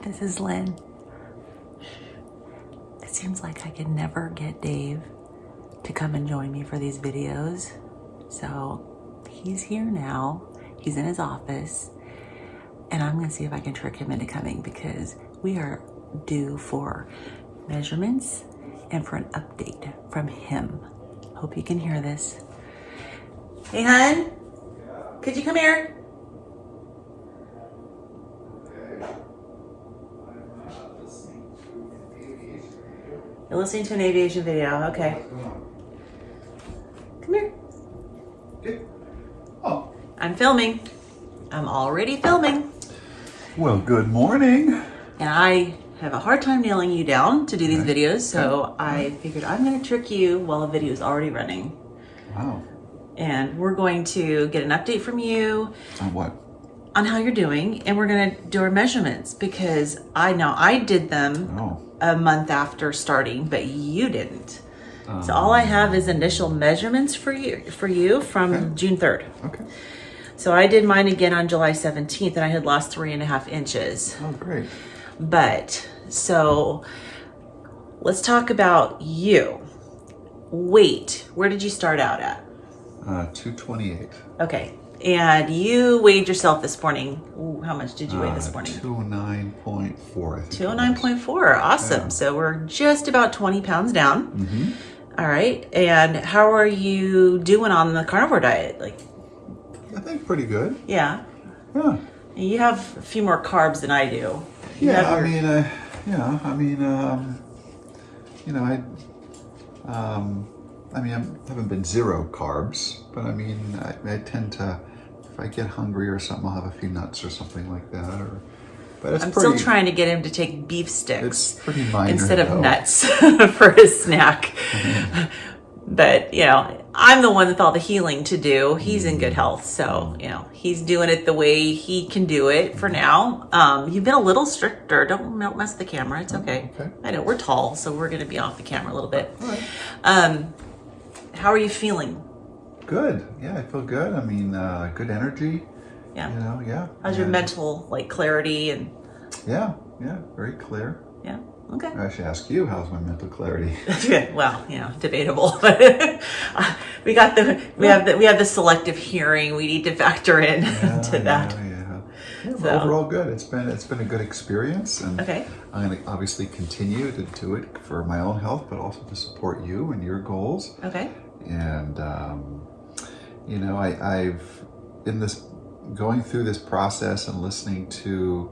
This is Lynn. It seems like I can never get Dave to come and join me for these videos. So he's here now. He's in his office. And I'm gonna see if I can trick him into coming because we are due for measurements and for an update from him. Hope you can hear this. Hey, hun, could you come here? You're listening to an aviation video, okay. Come here. Okay. Oh. I'm filming. I'm already filming. Well, good morning. And I have a hard time nailing you down to do these videos, so I figured I'm gonna trick you while the video is already running. Wow. And we're going to get an update from you. On what? On how you're doing, and we're gonna do our measurements because I know I did them a month after starting, but you didn't. So all I have is initial measurements for you from June 3rd. Okay. So I did mine again on July 17th, and I had lost 3.5 inches. Oh, great. But so let's talk about you. Weight, where did you start out at? 228. Okay. And you weighed yourself this morning. Ooh, how much did you weigh this morning? 209.4. 209.4. Awesome. Yeah. So we're just about 20 pounds down. All right. And how are you doing on the carnivore diet? Like, I think pretty good. yeah. Yeah. You have a few more carbs than I do. I haven't been zero carbs, but I tend to, if I get hungry or something, I'll have a few nuts or something like that. But I'm still trying to get him to take beef sticks pretty minor, instead of nuts for his snack. But, I'm the one with all the healing to do. He's in good health. So, he's doing it the way he can do it for now. You've been a little stricter. Don't mess with the camera. It's okay. I know we're tall, so we're going to be off the camera a little bit. All right. How are you feeling? Good. Yeah, I feel good. Good energy. Yeah. Yeah. How's your mental, clarity and? Yeah, very clear. Yeah. Okay. I should ask you, how's my mental clarity? Well, debatable. we have the selective hearing. We need to factor in to that. Yeah, so, overall good. It's been a good experience, and I'm going to obviously continue to do it for my own health, but also to support you and your goals. Okay. And I've going through this process and listening to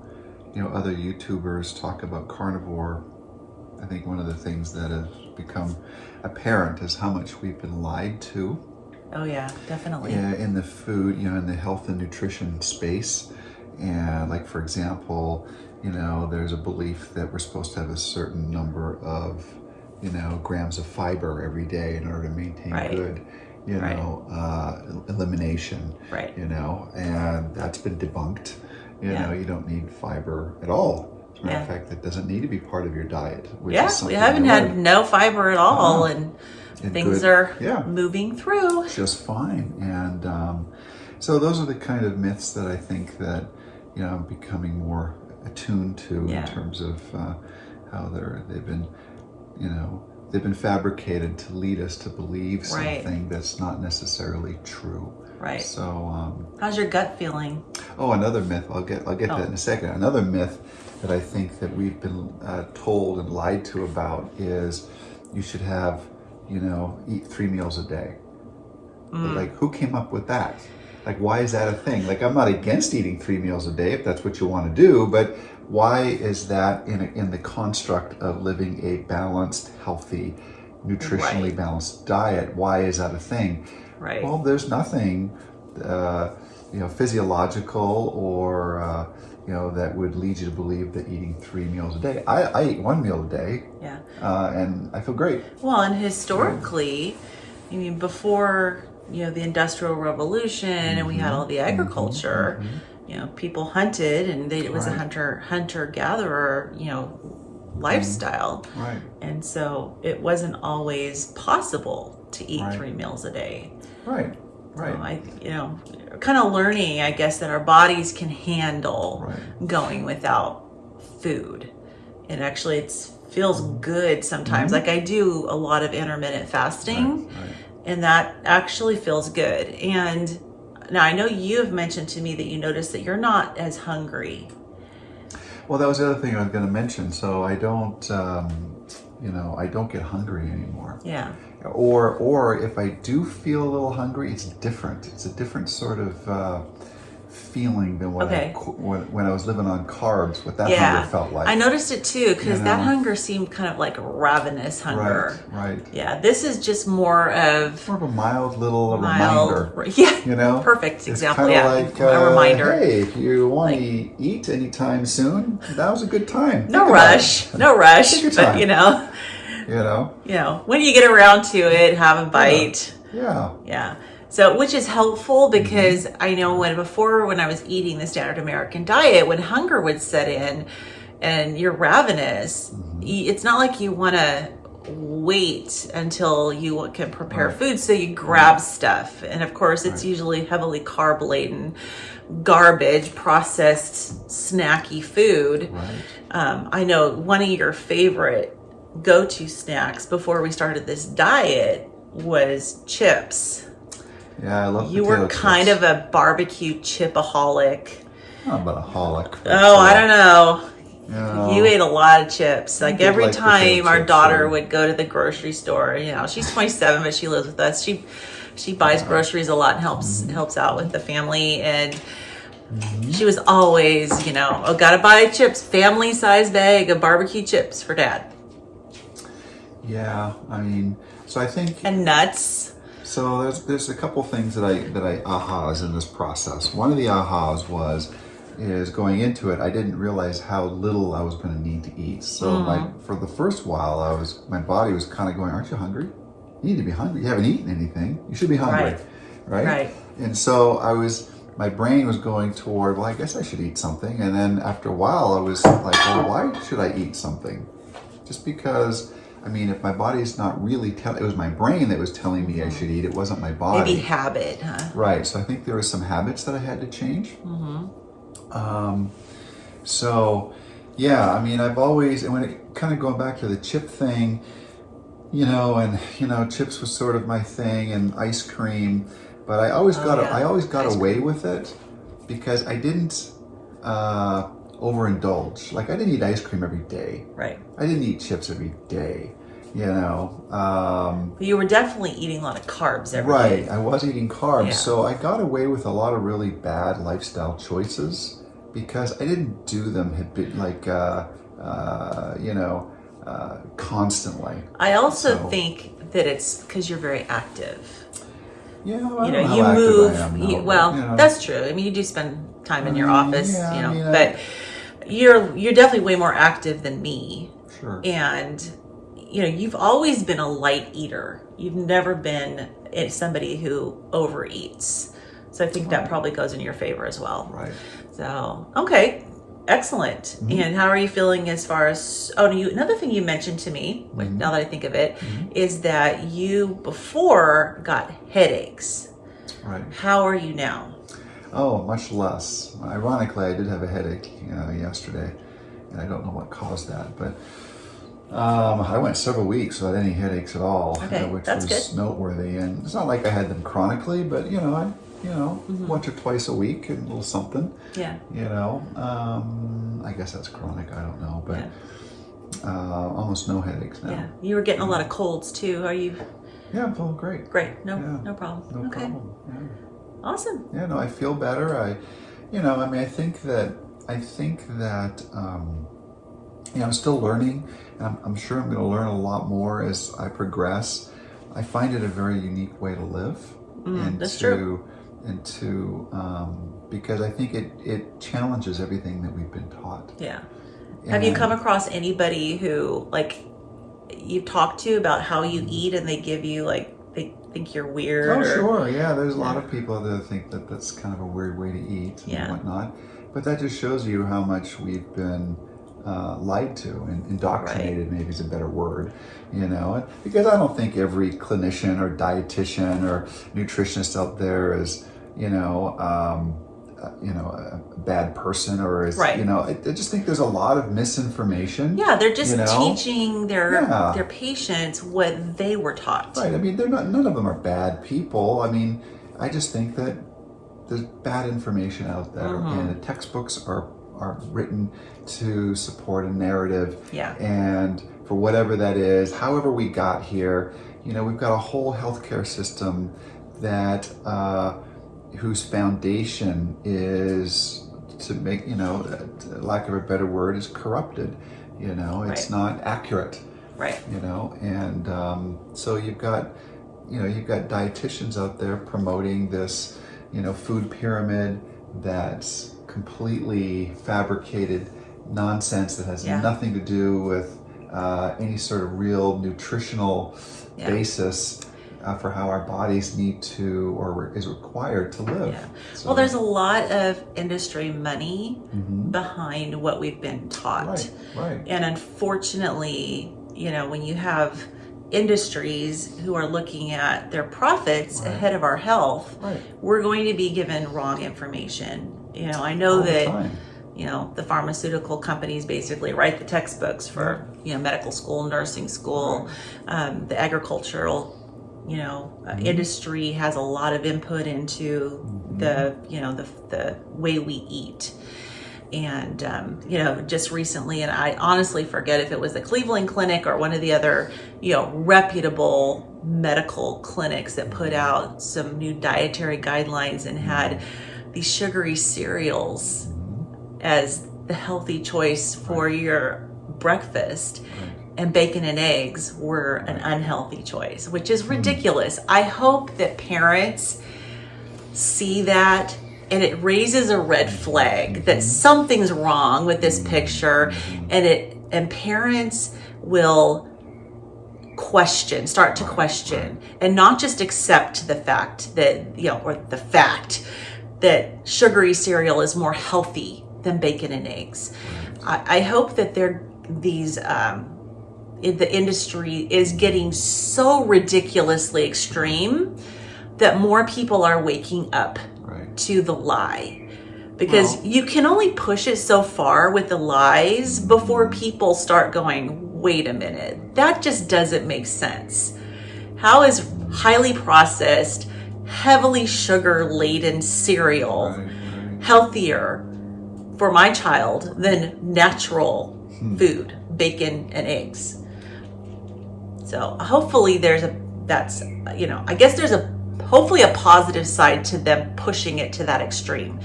other YouTubers talk about carnivore. I think one of the things that has become apparent is how much we've been lied to. Oh yeah, definitely. In the food, in the health and nutrition space. And for example, there's a belief that we're supposed to have a certain number of, grams of fiber every day in order to maintain good, elimination, and that's been debunked. You don't need fiber at all. As a matter of fact, it doesn't need to be part of your diet. We haven't had no fiber at all, and things are moving through just fine. And so those are the kind of myths that I think that I'm becoming more attuned to in terms of how they've been fabricated to lead us to believe something that's not necessarily true. Right. So, how's your gut feeling? Oh, another myth. I'll get that in a second. Another myth that I think that we've been told and lied to about is you should have, eat 3 meals a day. Who came up with that? Why is that a thing? I'm not against eating 3 meals a day if that's what you want to do, but why is that in the construct of living a balanced, healthy, nutritionally balanced diet? Why is that a thing? Right. Well, there's nothing, physiological or that would lead you to believe that eating 3 meals a day. I eat 1 meal a day. Yeah. And I feel great. Well, and historically, before the Industrial Revolution and we had all the agriculture, people hunted and it was a hunter-gatherer, lifestyle. Right. And so it wasn't always possible to eat 3 meals a day. Right. Kind of learning, I guess, that our bodies can handle going without food. And actually it feels good sometimes. Like I do a lot of intermittent fasting, Right. and that actually feels good. And now I know you have mentioned to me that you notice that you're not as hungry. Well, that was the other thing I was going to mention. So I don't, I don't get hungry anymore. Yeah. Or if I do feel a little hungry, it's different. It's a different sort of feeling than what when I was living on carbs, what that hunger felt like. I noticed it too, because that hunger seemed kind of like ravenous hunger. Right. Yeah, this is just more of a mild little reminder. Yeah, perfect example. It's Yeah, like, a reminder. Hey, if you want to eat anytime soon, that was a good time. No rush. Take your time. But when you get around to it, have a bite. Yeah. So, which is helpful, because I know when I was eating the standard American diet, when hunger would set in and you're ravenous, it's not like you want to wait until you can prepare food. So you grab stuff. And of course, it's usually heavily carb laden, garbage, processed, snacky food. I know one of your favorite go-to snacks before we started this diet was chips. Yeah, I love potato You were chips. kind of a barbecue chipaholic. Not about a holic. I don't know. You ate a lot of chips. Like every time our daughter would go to the grocery store, she's 27, but she lives with us. She buys groceries a lot and helps out with the family. And she was always, gotta buy chips, family size bag of barbecue chips for Dad. Yeah, so I think... And nuts. So there's a couple things that I ahas in this process. One of the ahas is going into it, I didn't realize how little I was going to need to eat. So for the first while, my body was kind of going, aren't you hungry? You need to be hungry. You haven't eaten anything. You should be hungry, right? And so my brain was going toward, well, I guess I should eat something. And then after a while, I was like, well, why should I eat something? Just because... if my body's not really it was my brain that was telling me I should eat. It wasn't my body. Maybe habit, huh? Right. So I think there were some habits that I had to change. So, yeah, I've always, and when it kind of going back to the chip thing, chips was sort of my thing, and ice cream, but I always got away with it because I didn't overindulge. Like I didn't eat ice cream every day. Right. I didn't eat chips every day. You were definitely eating a lot of carbs every day. Right. I was eating carbs. So I got away with a lot of really bad lifestyle choices because I didn't do them constantly. I also think that it's because you're very active. Yeah, you move. That's true. You do spend time in your office, but you're definitely way more active than me. Sure. And you've always been a light eater. You've never been somebody who overeats. So I think that probably goes in your favor as well. Right. So, okay. Excellent. And how are you feeling as far as, another thing you mentioned to me, now that I think of it, is that you before got headaches. Right. How are you now? Oh, much less. Ironically, I did have a headache yesterday, and I don't know what caused that, but I went several weeks without any headaches at all, which was good. Noteworthy. And it's not like I had them chronically, but once or twice a week and a little something. Yeah. I guess that's chronic. I don't know, but almost no headaches now. Yeah. You were getting a lot of colds too. Are you? Yeah, I'm feeling great. Great. No problem. No problem. Yeah. Awesome. Yeah, no, I feel better. I think that I'm still learning, and I'm sure I'm going to learn a lot more as I progress. I find it a very unique way to live, that's true. Because I think it challenges everything that we've been taught. Yeah. Have you come across anybody who you talk to about how you eat and they give you they think you're weird? Oh, sure. Yeah, there's a lot of people that think that that's kind of a weird way to eat and whatnot. But that just shows you how much we've been lied to and indoctrinated, maybe is a better word, because I don't think every clinician or dietitian or nutritionist out there is, a bad person or is, right. I just think there's a lot of misinformation. Yeah, they're just teaching their patients what they were taught. Right. I mean, none of them are bad people. I mean, I just think that there's bad information out there, and the textbooks are written to support a narrative. Yeah. And for whatever that is, however we got here, we've got a whole healthcare system that whose foundation is to make, lack of a better word, is corrupted. It's not accurate. Right. And so you've got dietitians out there promoting this, food pyramid that's completely fabricated nonsense that has nothing to do with any sort of real nutritional basis for how our bodies need to or is required to live. Yeah. So, well, there's a lot of industry money behind what we've been taught. Right. And unfortunately, when you have industries who are looking at their profits ahead of our health, we're going to be given wrong information. I know that the pharmaceutical companies basically write the textbooks for medical school, nursing school, the agricultural industry has a lot of input into the way we eat. And just recently, and I honestly forget if it was the Cleveland Clinic or one of the other reputable medical clinics that put out some new dietary guidelines and had these sugary cereals as the healthy choice for your breakfast, and bacon and eggs were an unhealthy choice, which is ridiculous. I hope that parents see that and it raises a red flag that something's wrong with this picture, and parents will start to question, and not just accept the fact that, or the fact that sugary cereal is more healthy than bacon and eggs. I hope that the industry is getting so ridiculously extreme that more people are waking up to the lie. Because you can only push it so far with the lies before people start going, wait a minute, that just doesn't make sense. How is highly processed, heavily sugar-laden cereal healthier for my child than natural food, bacon and eggs? So hopefully there's hopefully a positive side to them pushing it to that extreme.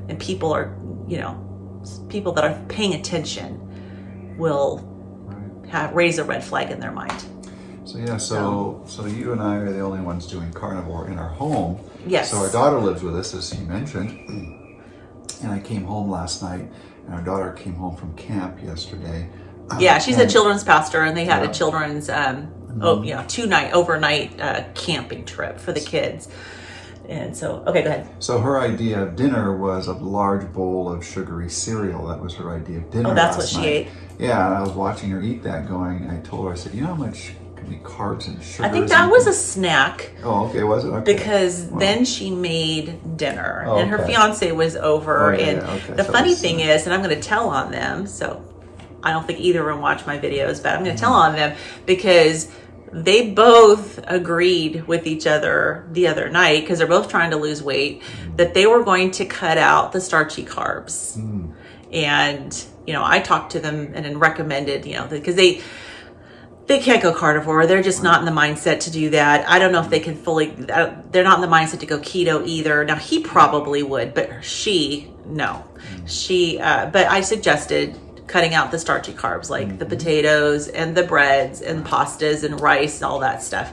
And people that are paying attention will raise a red flag in their mind. So you and I are the only ones doing carnivore in our home. Yes. So our daughter lives with us, as you mentioned. And I came home last night, and our daughter came home from camp yesterday. Yeah, she's a children's pastor, and they had a children's 2-night overnight camping trip for the kids. And so, okay, go ahead. So her idea of dinner was a large bowl of sugary cereal. That was her idea of dinner. Oh, that's last what night. she ate. Yeah, and I was watching her eat that. I told her, I said, how much can be carbs and sugar? I think that was a snack. Oh, okay, was it? Okay. Because then she made dinner, and her fiance was over. The funny thing is, and I'm going to tell on them. So I don't think either of them watch my videos, but I'm going to tell on them because they both agreed with each other the other night, because they're both trying to lose weight, that they were going to cut out the starchy carbs. And, I talked to them and then recommended, because they can't go carnivore. They're just not in the mindset to do that. I don't know if they can they're not in the mindset to go keto either. Now, he probably would, but no. But I suggested cutting out the starchy carbs, like the potatoes and the breads and pastas and rice, all that stuff.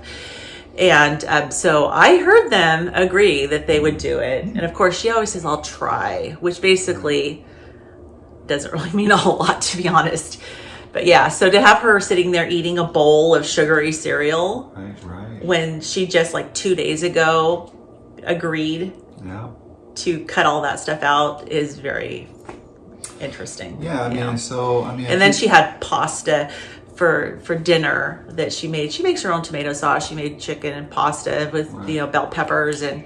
And so I heard them agree that they would do it. And of course, she always says, I'll try, which basically doesn't really mean a whole lot, to be honest. But yeah, so to have her sitting there eating a bowl of sugary cereal when she just 2 days ago agreed to cut all that stuff out is very interesting. Yeah, I mean, and then she had pasta for dinner that she made. She makes her own tomato sauce. She made chicken and pasta with bell peppers, and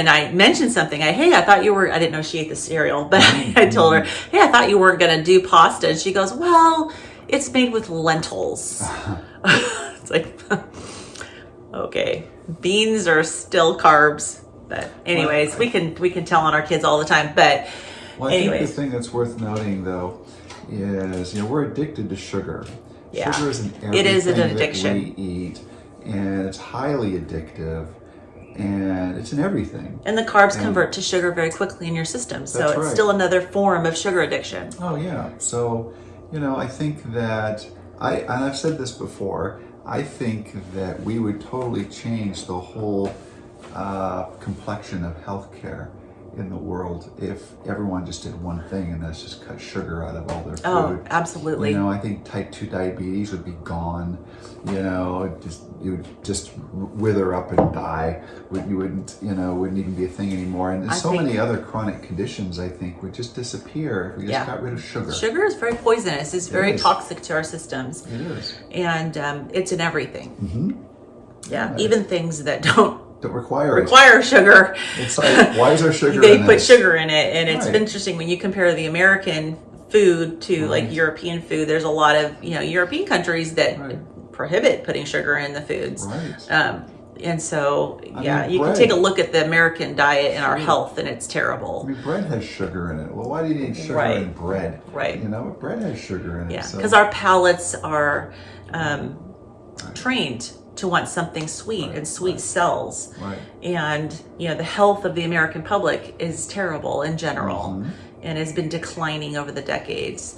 I mentioned something. I thought you were. I didn't know she ate the cereal, but I told her, hey, I thought you weren't going to do pasta, and she goes, well, it's made with lentils. It's like, okay, beans are still carbs, but anyways, we can tell on our kids all the time. But I think the thing that's worth noting though is we're addicted to sugar. Yeah. Sugar is in everything it is an addiction that we eat, and it's highly addictive, and it's in everything. And the carbs convert to sugar very quickly in your system, so it's still another form of sugar addiction. Oh yeah. So I think that and I've said this before, I think that we would totally change the whole complexion of healthcare in the world if everyone just did one thing, and that's just cut sugar out of all their food. Oh, absolutely. I think type 2 diabetes would be gone. You would just wither up and die. You wouldn't even be a thing anymore. And so many other chronic conditions, I think, would just disappear if we just got rid of sugar. Sugar is very poisonous. It's very toxic to our systems. It is. And it's in everything. Mm-hmm. Yeah, even things that don't require sugar. It's like, why is there sugar they in put this? sugar in it, and it's interesting when you compare the American food to like European food. There's a lot of European countries that prohibit putting sugar in the foods. And so you can take a look at the American diet and our health, and it's terrible. Bread has sugar in it. Well, why do you need sugar in bread? Right. Bread has sugar in it. Yeah, because our palates are trained to want something sweet, and sweet sells. And the health of the American public is terrible in general, and has been declining over the decades.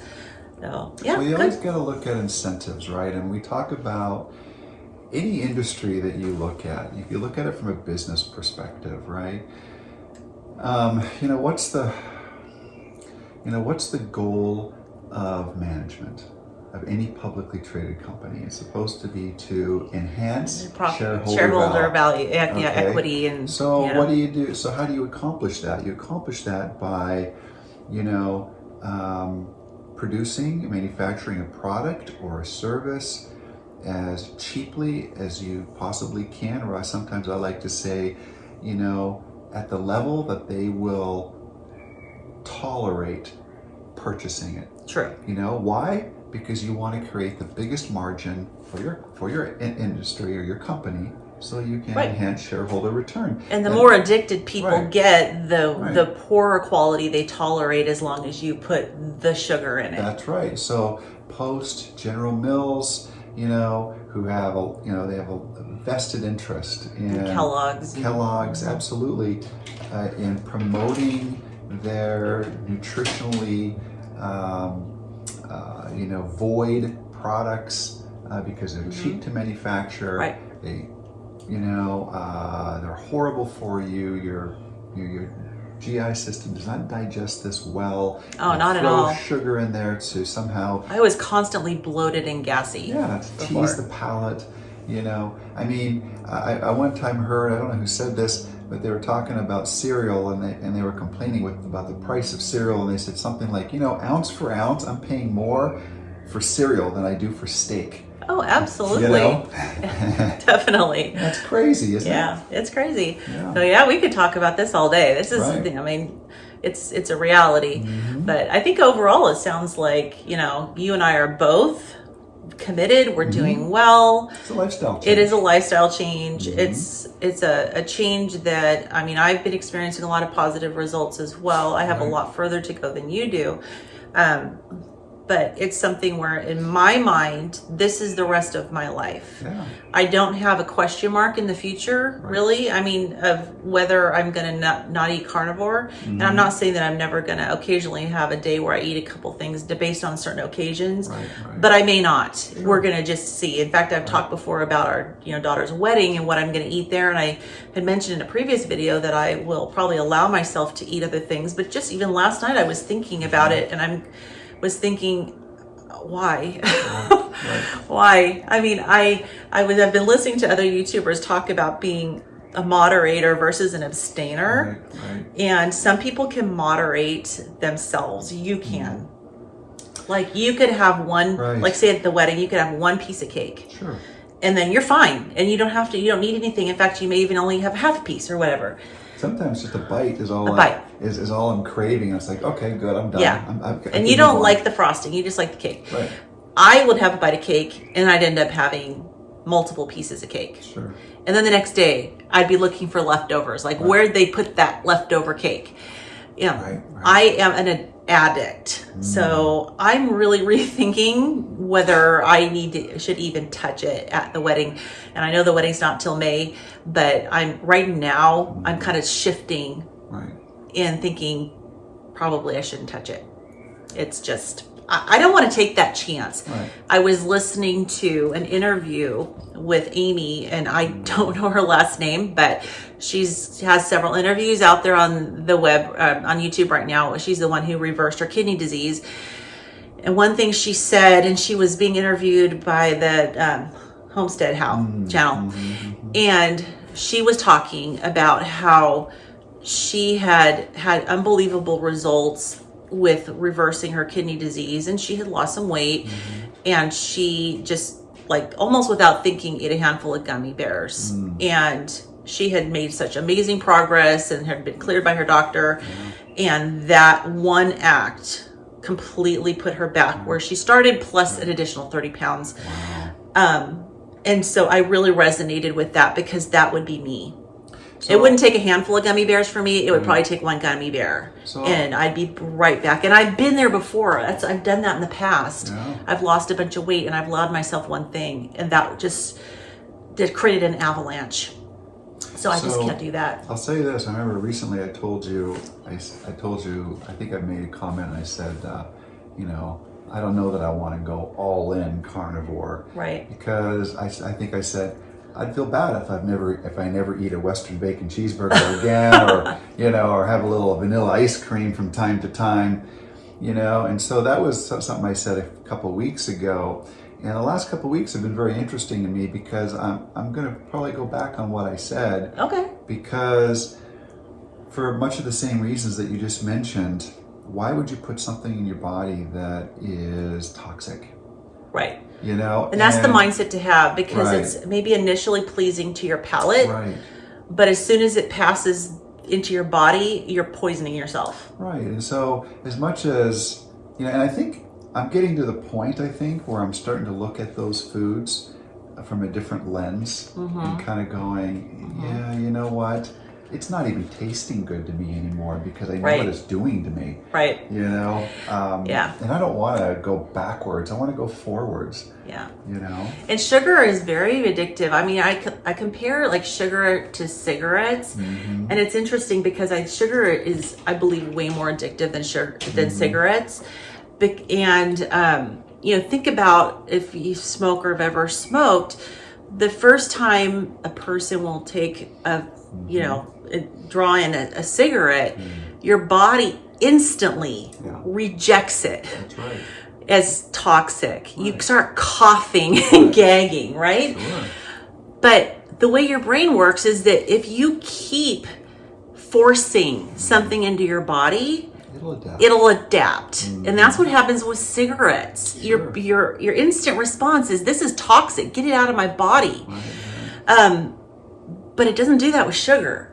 So you always got to look at incentives, right? And we talk about any industry that you look at. If you look at it from a business perspective, right? What's the goal of management of any publicly traded company? It's supposed to be to enhance shareholder value, equity, and what do you do? So how do you accomplish that? You accomplish that by, manufacturing a product or a service as cheaply as you possibly can, or sometimes I like to say, at the level that they will tolerate purchasing it. True. Why? Because you want to create the biggest margin for your industry or your company, so you can enhance shareholder return. And the more addicted people get, the poorer quality they tolerate, as long as you put the sugar in it. That's right. So Post, General Mills, who have they have a vested interest in Kellogg's, absolutely, in promoting their nutritionally void products because they're cheap to manufacture. They're horrible for you. Your GI system does not digest this well. Oh, not at all. Sugar in there to somehow. I was constantly bloated and gassy. Yeah, to tease the palate. I one time heard, I don't know who said this, but they were talking about cereal, and they were complaining about the price of cereal, and they said something like, ounce for ounce, I'm paying more for cereal than I do for steak. Oh, absolutely. Definitely. That's crazy, isn't it? Yeah, it's crazy. Yeah. So we could talk about this all day. This is, it's a reality. Mm-hmm. But I think overall it sounds like, you and I are both committed. We're doing well. It's a lifestyle change. It is a lifestyle change. Mm-hmm. It's a change that, I've been experiencing a lot of positive results as well. I have a lot further to go than you do. But it's something where, in my mind, this is the rest of my life. Yeah. I don't have a question mark in the future, really. Of whether I'm going to not eat carnivore. Mm-hmm. And I'm not saying that I'm never going to occasionally have a day where I eat a couple things based on certain occasions. But I may not. Sure. We're going to just see. In fact, I've talked before about our daughter's wedding and what I'm going to eat there. And I had mentioned in a previous video that I will probably allow myself to eat other things. But just even last night, I was thinking about it, and I was thinking, why? Why? I've been listening to other YouTubers talk about being a moderator versus an abstainer. And some people can moderate themselves. You can. Like you could have one, Right. like say at the wedding, you could have one piece of cake. Sure. And then you're fine. And you don't need anything. In fact, you may even only have half a piece or whatever. Sometimes just a bite is all is all I'm craving. It's like, okay, good, I'm done. Yeah. And you don't like the frosting, you just like the cake. Right. I would have a bite of cake and I'd end up having multiple pieces of cake. Sure. And then the next day, I'd be looking for leftovers. Like, where'd they put that leftover cake? You know, Right. I am an addict. So I'm really rethinking whether I should even touch it at the wedding. And I know the wedding's not till May, but I'm kind of shifting Right. and thinking probably I shouldn't touch it. It's just, I don't want to take that chance. Right. I was listening to an interview with Amy, and I don't know her last name, but she has several interviews out there on the web, on YouTube right now. She's the one who reversed her kidney disease. And one thing she said, and she was being interviewed by the Homestead channel, and she was talking about how she had unbelievable results with reversing her kidney disease, and she had lost some weight, and she just, like, almost without thinking, ate a handful of gummy bears. And she had made such amazing progress and had been cleared by her doctor. And that one act completely put her back where she started, plus an additional 30 pounds. And so I really resonated with that, because that would be me. So, it wouldn't take a handful of gummy bears for me. It would probably take one gummy bear, and I'd be right back. And I've been there before. I've done that in the past. I've lost a bunch of weight, and I've allowed myself one thing, and that created an avalanche. So I just can't do that. I'll say this. I remember recently I told you, I think I made a comment, and I said, I don't know that I want to go all in carnivore. Right. Because I think I said, I'd feel bad if I never eat a Western bacon cheeseburger again, or have a little vanilla ice cream from time to time, and so that was something I said a couple of weeks ago. And the last couple of weeks have been very interesting to me, because I'm going to probably go back on what I said. Okay. Because for much of the same reasons that you just mentioned, why would you put something in your body that is toxic? Right. And that's the mindset to have, because it's maybe initially pleasing to your palate, but as soon as it passes into your body, you're poisoning yourself. Right. And so as much as, and I think I'm getting to the point, where I'm starting to look at those foods from a different lens and kind of going, you know what? It's not even tasting good to me anymore, because I know what it's doing to me. Right. And I don't want to go backwards. I want to go forwards. Yeah. And sugar is very addictive. I mean, I compare like sugar to cigarettes, and it's interesting because sugar is, I believe, way more addictive than cigarettes. And think about if you smoke or have ever smoked. The first time a person will take draw in a cigarette, your body instantly rejects it. That's right. As toxic. Right. You start coughing and gagging, right? Sure. But the way your brain works is that if you keep forcing something into your body, it'll adapt. And that's what happens with cigarettes. Sure. Your instant response is, this is toxic, get it out of my body. Right. But it doesn't do that with sugar.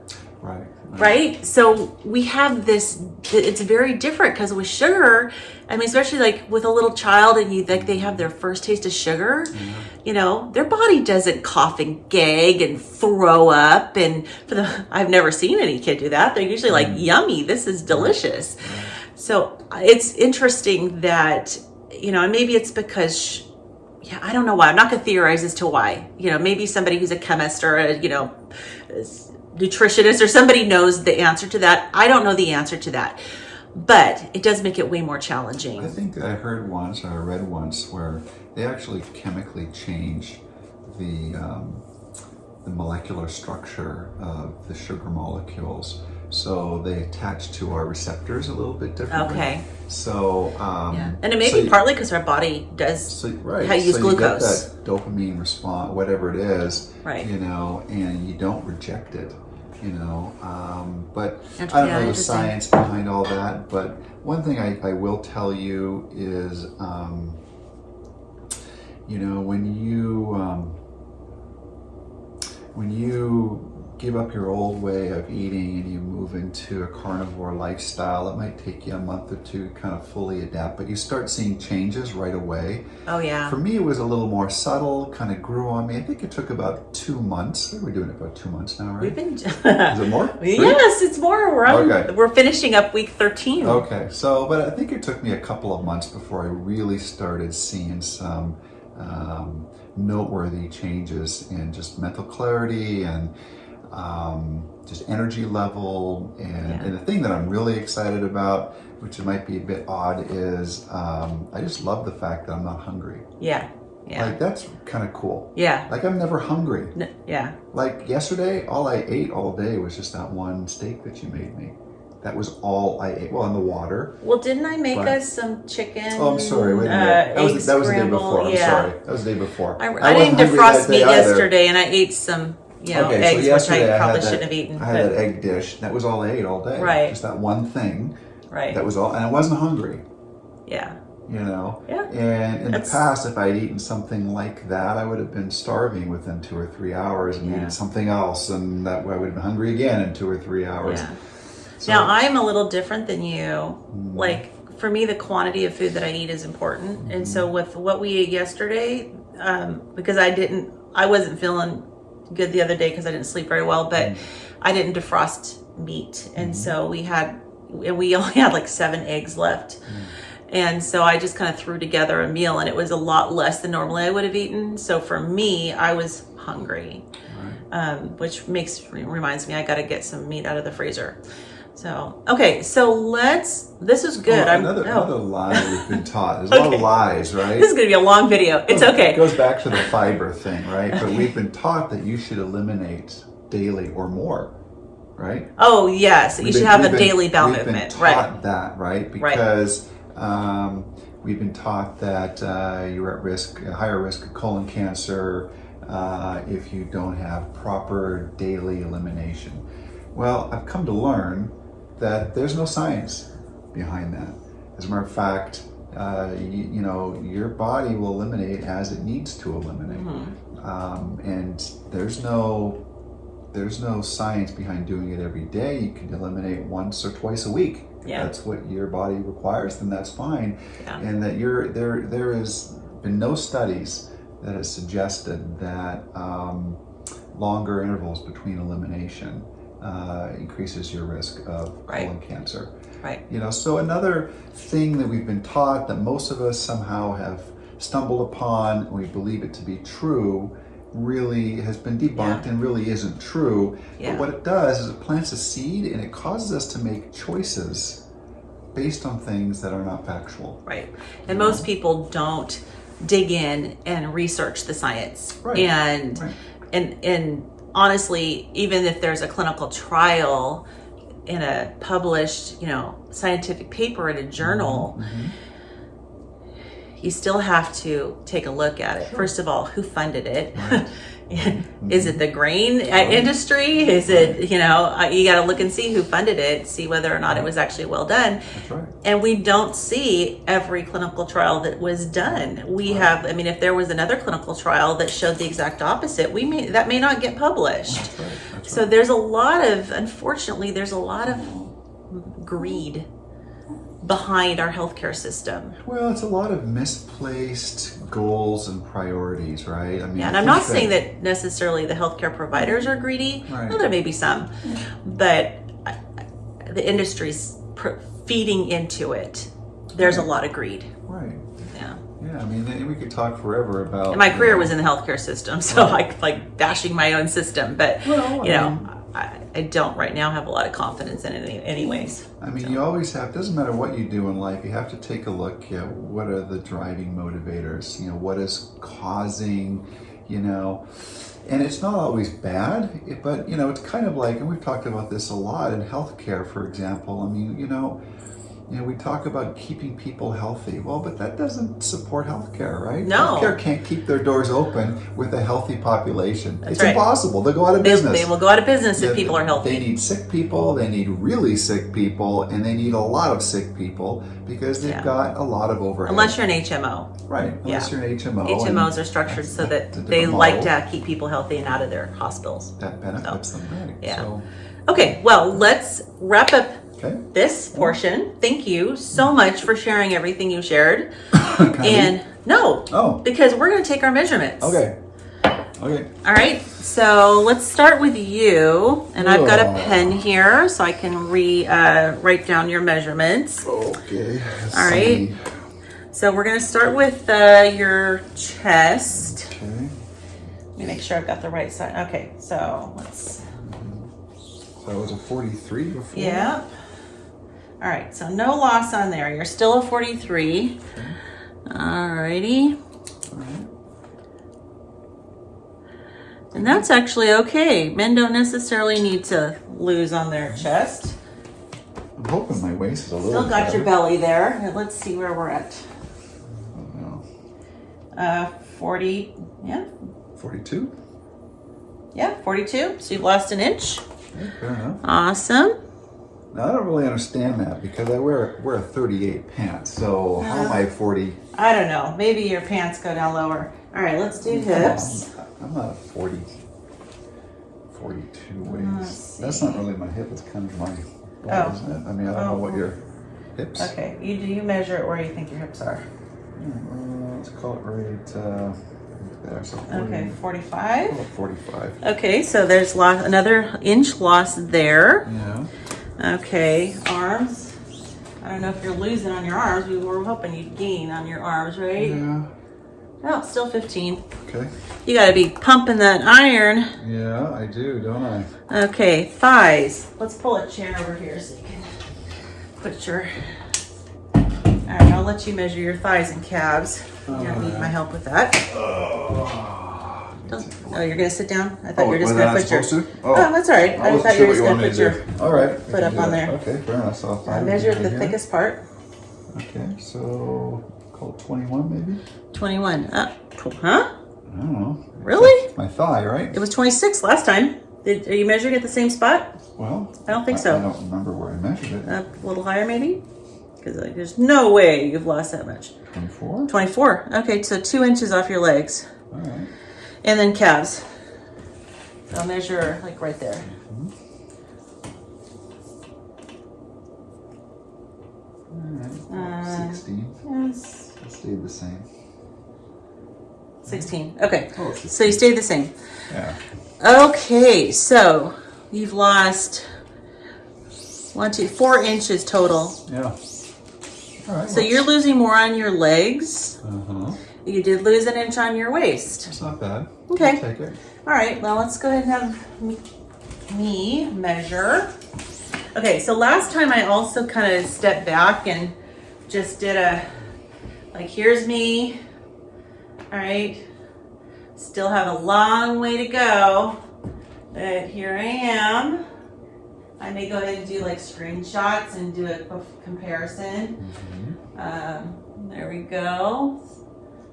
Right? So we have this, it's very different, because with sugar, I mean, especially like with a little child, and they have their first taste of sugar, their body doesn't cough and gag and throw up. And I've never seen any kid do that. They're usually like, yummy, this is delicious. So it's interesting that, and maybe it's because, I don't know why. I'm not going to theorize as to why. Maybe somebody who's a chemist or a, nutritionist or somebody knows the answer to that. I don't know the answer to that, but it does make it way more challenging. I think I heard once, or I read once, where they actually chemically change the molecular structure of the sugar molecules, so they attach to our receptors a little bit differently. Okay. So and it may be partly because our body does use glucose. You get that dopamine response, whatever it is, and you don't reject it. you know. But That's I don't yeah, know the interesting. science behind all that. But one thing I will tell you is, you know, when you give up your old way of eating and you move into a carnivore lifestyle, it might take you a month or two to kind of fully adapt, but you start seeing changes right away. Oh yeah. For me, it was a little more subtle, kind of grew on me. I think it took about 2 months. We're doing it about 2 months now, right? We've been. Is it more? 3? Yes, it's more. Okay. We're finishing up week 13. Okay, so, but I think it took me a couple of months before I really started seeing some noteworthy changes in just mental clarity and just energy level. And the thing that I'm really excited about, which it might be a bit odd, is I just love the fact that I'm not hungry. Yeah. Yeah. Like, that's kind of cool. Yeah. Like, I'm never hungry. Yeah. Like, yesterday, all I ate all day was just that one steak that you made me. That was all I ate. Well, in the water. Well, didn't I make us some chicken? Oh, I'm sorry. Wait a minute. That was the day before. I'm sorry. That was the day before. I didn't defrost meat yesterday, and I ate some, eggs, which I probably shouldn't have eaten. I had that egg dish. That was all I ate all day. Right. Just that one thing. Right. That was all, and I wasn't hungry. Yeah. You know. Yeah. And in the past, if I'd eaten something like that, I would have been starving within 2 or 3 hours, and eaten something else, and that way I would have been hungry again in 2 or 3 hours. Yeah. So, now, I'm a little different than you. Like, for me, the quantity of food that I eat is important. And so with what we ate yesterday, because I wasn't feeling good the other day because I didn't sleep very well, but I didn't defrost meat. And so we only had like 7 eggs left. And so I just kind of threw together a meal, and it was a lot less than normally I would have eaten. So for me, I was hungry, which reminds me I got to get some meat out of the freezer. So, okay, so this is good. Another lie we've been taught. There's a lot of lies, right? This is going to be a long video. It's okay. It goes back to the fiber thing, right? But we've been taught that you should eliminate daily or more, right? Oh, yes. You should have a daily bowel movement. We've been taught that, right? Because we've been taught that you're at risk, a higher risk of colon cancer if you don't have proper daily elimination. Well, I've come to learn that there's no science behind that. As a matter of fact, your body will eliminate as it needs to eliminate, and there's no science behind doing it every day. You can eliminate once or twice a week. Yeah. That's what your body requires, then that's fine. Yeah. And that there has been no studies that has suggested that longer intervals between elimination increases your risk of colon cancer. Right. So another thing that we've been taught that most of us somehow have stumbled upon, and we believe it to be true, really has been debunked and really isn't true. But what it does is it plants a seed, and it causes us to make choices based on things that are not factual. Right. And most people don't dig in and research the science. Right. And honestly, even if there's a clinical trial in a published, scientific paper in a journal, you still have to take a look at it. Sure. First of all, who funded it? Right. Is it the grain industry? Is it, you got to look and see who funded it, see whether or not it was actually well done. That's right. And we don't see every clinical trial that was done. We have, if there was another clinical trial that showed the exact opposite, that may not get published. That's right. That's so right. Unfortunately, there's a lot of greed behind our healthcare system. Well, it's a lot of misplaced goals and priorities, right? And I'm not saying that necessarily the healthcare providers are greedy. Right. Well, there may be some, but the industry's feeding into it. There's a lot of greed. Right. Yeah. Yeah, we could talk forever about... And my career was in the healthcare system, so I like bashing my own system, but I don't right now have a lot of confidence in it anyways. You always have, doesn't matter what you do in life, you have to take a look at what are the driving motivators, what is causing, and it's not always bad, but, it's kind of like, and we've talked about this a lot in healthcare, for example. you know, we talk about keeping people healthy. Well, but that doesn't support healthcare, right? No. Healthcare can't keep their doors open with a healthy population. That's it's right. impossible. They'll go out of business. They will go out of business if people are healthy. They need sick people, they need really sick people, and they need a lot of sick people because they've got a lot of overhead. Unless you're an HMO. Right, unless you're an HMO. HMOs are structured so that they like to keep people healthy and out of their hospitals. That benefits them, right? Yeah. So, okay, well, let's wrap up okay. this portion. Thank you so much for sharing everything you shared. Oh. Because we're going to take our measurements. Okay. All right, so let's start with you. And I've got a pen here so I can write down your measurements. Okay. All right. So we're going to start with your chest. Okay. Let me make sure I've got the right side. Okay, so let's... So it was a 43 before? Yeah. All right, so no loss on there. You're still a 43. Okay. All righty. All right. And that's actually okay. Men don't necessarily need to lose on their chest. I'm hoping my waist is a little Still got better. your belly there. Let's see where we're at. I don't know. 40, yeah. 42? Yeah, 42. So you've lost an inch. Okay, fair enough. Awesome. Now, I don't really understand that because I wear a 38 pants. So how am I 40? I don't know. Maybe your pants go down lower. All right, let's do hips. I'm not a 42 waist. That's not really my hip. It's kind of my butt, isn't it? I mean, I don't know what your hips. Okay, you measure it where you think your hips are. Let's call it right there. So 40, Okay, 45. call it 45. Okay, so there's another inch loss there. Yeah. Okay, arms. I don't know if you're losing on your arms. We were hoping you'd gain on your arms, right? Yeah. Oh, still 15. Okay. You got to be pumping that iron. Yeah, I do, don't I? Okay, thighs. Let's pull a chair over here so you can put your... All right, I'll let you measure your thighs and calves. You don't need my help with that. Oh, you're going to sit down? I thought you were just going to put your... Oh, that's all right. I thought you were just going to put your foot up on there. Okay, fair enough. So measure the thickest part. Okay, so call it 21 maybe? 21. Huh? I don't know. Really? It's my thigh, right? It was 26 last time. Are you measuring at the same spot? Well, I don't think so. I don't remember where I measured it. A little higher maybe? Because there's no way you've lost that much. 24? 24. Okay, so 2 inches off your legs. All right. And then calves. So I'll measure like right there. All right. 16. Yes. It stayed the same. 16. Okay. Oh, So you stayed the same. Yeah. Okay, so you've lost 4 inches total. Yeah. All right. So you're losing more on your legs. Uh-huh. You did lose an inch on your waist. That's not bad. Okay. I'll take it. All right, well, let's go ahead and have me measure. Okay, so last time I also kind of stepped back and just did here's me. All right. Still have a long way to go, but here I am. I may go ahead and do like screenshots and do a comparison. There we go.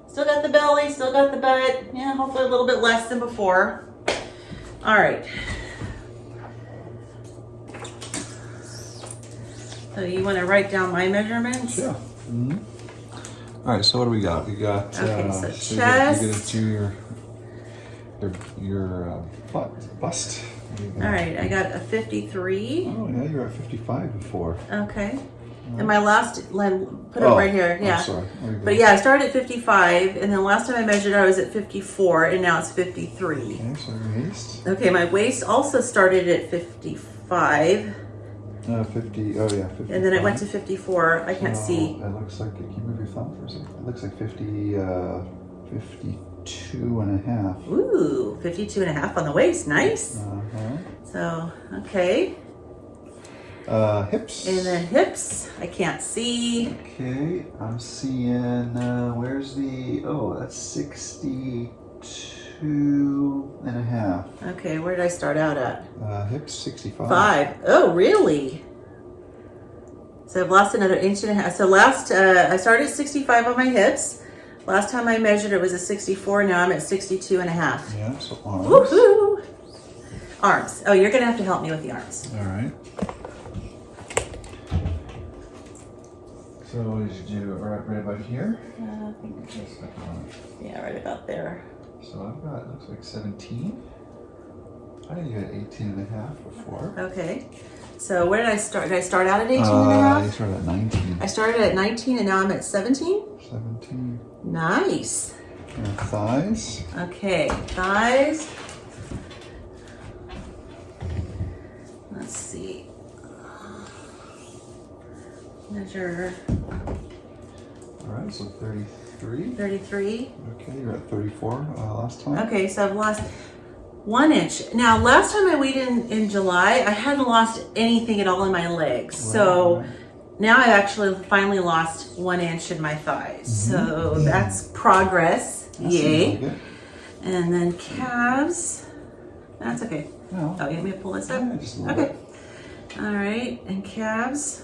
Still got the belly, still got the butt. Yeah, hopefully a little bit less than before. All right. So you want to write down my measurements? Yeah. All right, so what do we got? We got Okay, so so chest. you're gonna do your bust. All right, I got a 53. Oh yeah, you were at 55 before. Okay. And my last, put it right here. Yeah. I'm sorry. But yeah, I started at 55, and then last time I measured, I was at 54, and now it's 53. Okay, so your waist. Okay, my waist also started at 55. 50. Oh yeah, 50. And then it went to 54. I can't see. It looks like, can you move your thumb for a second? It looks like 52 and a half. Ooh, 52 and a half on the waist. Nice. So, okay. Hips. And then hips, I can't see. Okay, I'm seeing, where's the, that's 62 and a half. Okay, where did I start out at? Hips, 65. 5. Oh, really? So I've lost another 1.5 inches. So I started at 65 on my hips. Last time I measured it was a 64. Now I'm at 62.5. Yeah, so arms. Woohoo! Arms. Oh, you're gonna have to help me with the arms. All right. So what did you do? Right about here? I think Just like on it. yeah, right about there. So I've got, looks like 17. I think you had 18.5 before. Okay. So where did I start? Did I start out at 18.5? You started at 19. I started at 19 and now I'm at 17? 17. Nice. And thighs. Okay, thighs. Let's see. Measure All right, so 33. 33. Okay, you're at 34 last time. Okay, so I've lost 1 inch. Now, last time I weighed in July, I hadn't lost anything at all in my legs. So now I've actually finally lost 1 inch in my thighs. So that's progress. Yay. Like it. And then calves. That's okay. No. Oh, you want me to pull this up? Yeah, just a little Okay. All right, and calves.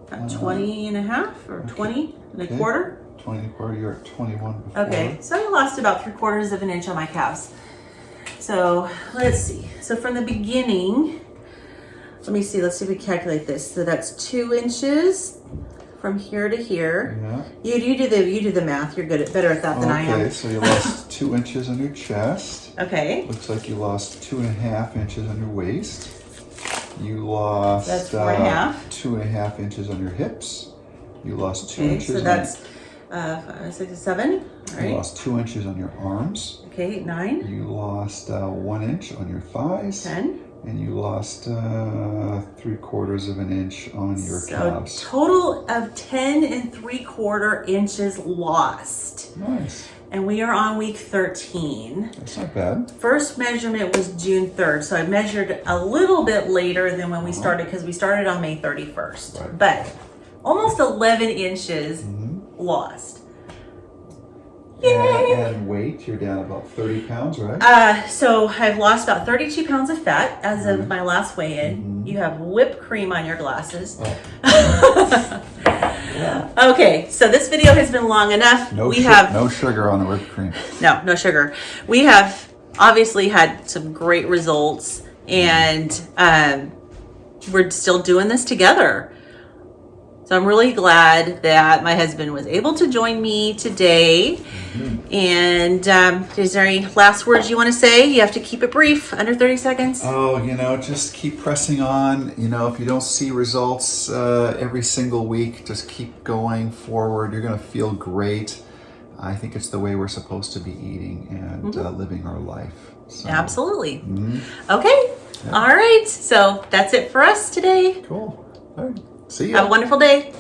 About 20.5 or 20 and a quarter. 20 and a quarter, you're at 21 before. Okay, so I lost about 3/4 of an inch on my calves. So let's see. So from the beginning, let me see. Let's see if we calculate this. So that's 2 inches from here to here. Yeah. You do the math. You're better at that than I am. Okay, so you lost 2 inches on your chest. Okay. Looks like you lost 2.5 inches on your waist. You lost That's 4.5. 2.5 inches on your hips. You lost 2 Okay, inches. so that's 5, 6, 7. All right. You lost 2 inches on your arms. Okay, 9. You lost 1 inch on your thighs. 10. And you lost 3/4 of an inch on your calves. So total of 10 3/4 inches lost. Nice. And we are on week 13. That's not bad. First measurement was June 3rd. So I measured a little bit later than when we started because we started on May 31st. Right. But almost 11 inches lost. Yay! And weight, you're down about 30 pounds, right? So I've lost about 32 pounds of fat as of my last weigh-in. You have whipped cream on your glasses. Oh. Okay, so this video has been long enough. No sugar on the whipped cream. No sugar. We have obviously had some great results, and we're still doing this together. So I'm really glad that my husband was able to join me today. And is there any last words you want to say? You have to keep it brief, under 30 seconds. Oh, just keep pressing on. If you don't see results every single week, just keep going forward. You're going to feel great. I think it's the way we're supposed to be eating and living our life. So, absolutely. Okay. Yeah. All right. So that's it for us today. Cool. All right. See you. Have a wonderful day.